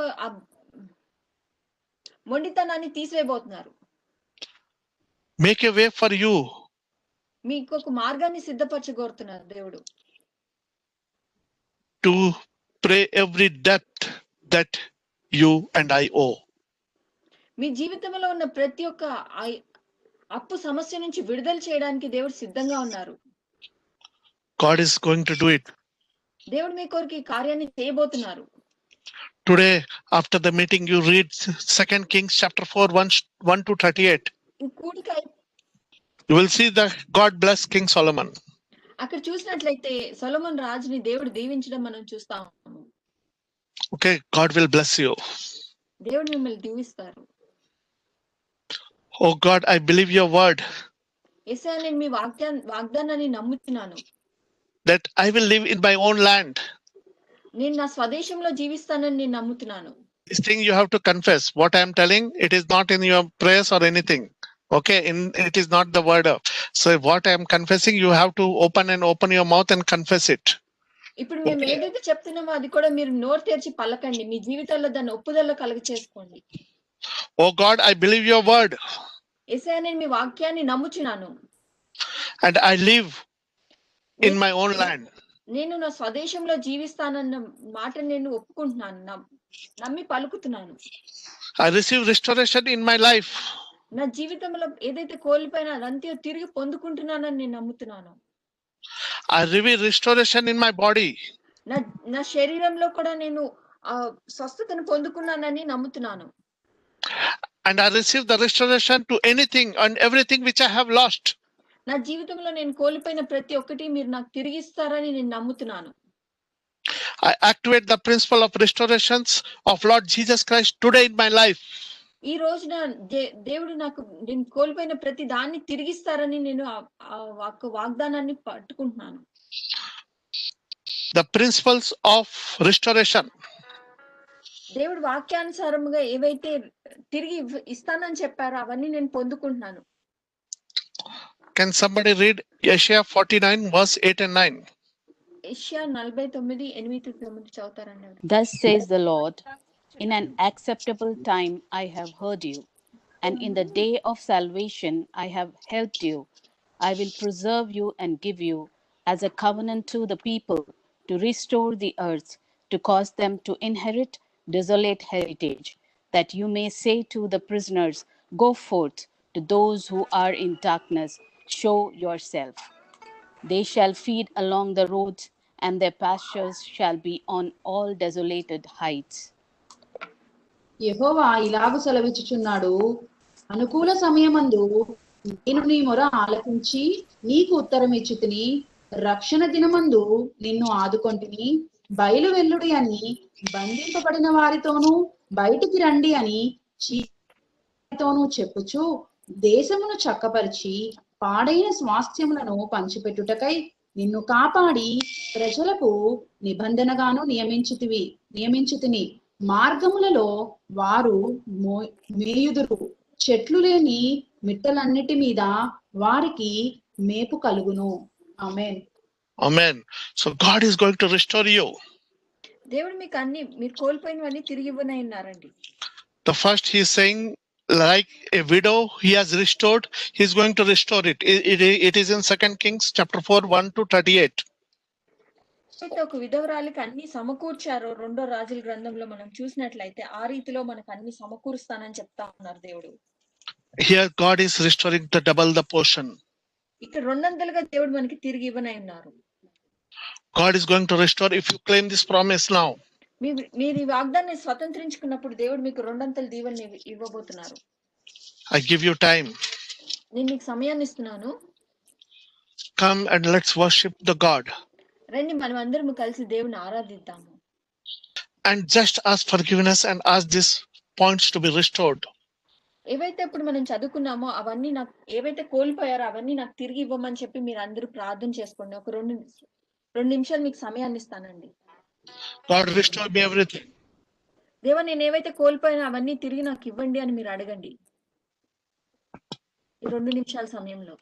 మొండితనాన్ని తీసివేయబోతున్నారు. Make a way for you. మీకు ఒక మార్గాన్ని సిద్ధపరచగోరుతున్నారు దేవుడు. To pray every debt that you and I owe. మీ జీవితంలో ఉన్న ప్రతి ఒక్క అప్పు సమస్య నుంచి విడుదల చేయడానికి దేవుడు సిద్ధంగా ఉన్నారు. God is going to do it. దేవుడు మీ కొరకు ఈ కార్యాన్ని చేయబోతున్నారు. Today, after the meeting, you read 2 Kings chapter 4, 1 to 38. You will see that God bless King Solomon. అక్కడ చూసినట్లయితే సొలొమోన్ రాజుని దేవుడు దీవించడం మనం చూస్తాము. Okay, God will bless you. దేవుడు మిమ్మల్ని దీవిస్తారు. Oh God, I believe your word. యేసయ్య నేను మీ వాగ్దానాన్ని నమ్ముతున్నాను. That I will live in my own land. నేను నా స్వదేశంలో జీవిస్తానని నేను నమ్ముతున్నాను. This thing you have to confess. What I am telling, it is not in your prayers or anything. Okay, it is not the word of. So what I am confessing, you have to open your mouth and confess it. ఇప్పుడు మేము ఏదైతే చెప్తున్నామో అది కూడా మీరు నోరు తెరిచి పలకండి. మీ జీవితాల్లో దాన్ని ఒప్పుదల కలుగ చేసుకోండి. Oh God, I believe your word. యేసయ్య నేను మీ వాక్యాన్ని నమ్ముచున్నాను. And I live in my own land. నేను నా స్వదేశంలో జీవిస్తానన్న మాట నేను ఒప్పుకుంటున్నాను, నమ్మి పలుకుతున్నాను. I receive restoration in my life. నా జీవితంలో ఏదైతే కోల్పోయినా అదంతా తిరిగి పొందుకుంటున్నానని నేను నమ్ముతున్నాను. I receive restoration in my body. నా శరీరంలో కూడా నేను స్వస్థతను పొందుకున్నానని నమ్ముతున్నాను. And I receive the restoration to anything and everything which I have lost. నా జీవితంలో నేను కోల్పోయిన ప్రతి ఒక్కటి మీరు నాకు తిరిగి ఇస్తారని నేను నమ్ముతున్నాను. I activate the principle of restorations of Lord Jesus Christ today in my life. ఈ రోజున దేవుడు నాకు నేను కోల్పోయిన ప్రతి దాన్ని తిరిగిస్తారని నేను ఆ వాగ్దానాన్ని పట్టుకుంటున్నాను. The principles of restoration. దేవుడు వాక్యానుసారముగా ఏవైతే తిరిగి ఇస్తానని చెప్పారో అవన్నీ నేను పొందుకుంటున్నాను. Can somebody read Isaiah 49 verse 8 and 9? యెషయా 49 8-9 చదువుతారండి. Thus says the Lord, in an acceptable time I have heard you, and in the day of salvation I have helped you. I will preserve you and give you as a covenant to the people, to restore the earth, to cause them to inherit desolate heritage, that you may say to the prisoners, go forth, to those who are in darkness, show yourself. They shall feed along the roads, and their pastures shall be on all desolated heights. యెహోవా ఇలాగు సెలవిచ్చుచున్నాడు, అనుకూల సమయమందు నేను నీ మొర ఆలకించి నీకు ఉత్తరం ఇచ్చుతిని. రక్షణ దినమందు నిన్ను ఆదుకొంటిని. బయలు వెల్లుడి అని బంధింపబడిన వారితోనూ బయటికి రండి అని చీతోనూ చెప్పుచు దేశమును చక్కపరిచి పాడైన స్వాస్థ్యములను పంచిపెట్టుటకై నిన్ను కాపాడి ప్రజలకు నిబంధనగాను నియమించితిని. మార్గములలో వారు మేయుదురు. చెట్లు లేని మిట్టలన్నిటి మీద వారికి మేపు కలుగును. ఆమేన్. Amen. So God is going to restore you. దేవుడు మీకు అన్ని మీరు కోల్పోయినవన్నీ తిరిగి ఇవ్వనన్నారండి. The first he is saying, like a widow he has restored, he is going to restore it. It is in 2 Kings chapter 4 1 to 38. ఎలాగైతే ఒక విధవరాలికి అన్ని సమకూర్చారో 2వ రాజుల గ్రంథంలో మనం చూసినట్లయితే ఆ రీతిలో మనకు అన్ని సమకూరుస్తానని చెప్తా ఉన్నారు దేవుడు. Here God is restoring the double the portion. ఇక్కడ 200గా దేవుడు మనకి తిరిగి ఇవ్వనై ఉన్నారు. God is going to restore if you claim this promise now. మీరు ఈ వాగ్దాన్ని స్వతంత్రించుకున్నప్పుడు దేవుడు మీకు 200 దీవెనని ఇవ్వబోతున్నారు. I give you time. నేను మీకు సమయాన్ని ఇస్తున్నాను. Come and let's worship the God. రండి మనం అందరం కలిసి దేవుని ఆరాధిద్దాము. And just ask forgiveness and ask these points to be restored. ఏవైతే ఇప్పుడు మనం చదువుకున్నామో అవన్నీ నాకు ఏవైతే కోల్పోయారో అవన్నీ నాకు తిరిగి ఇవ్వమని చెప్పి మీరు అందరూ ప్రార్థన చేసుకోండి. ఒక 2 నిమిషాలు మీకు సమయాన్ని ఇస్తానండి. God restore me everything. దేవా నేను ఏవైతే కోల్పోయినా అవన్నీ తిరిగి నాకు ఇవ్వండి అని మీరు అడగండి ఈ 2 నిమిషాల సమయంలో.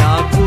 నాకు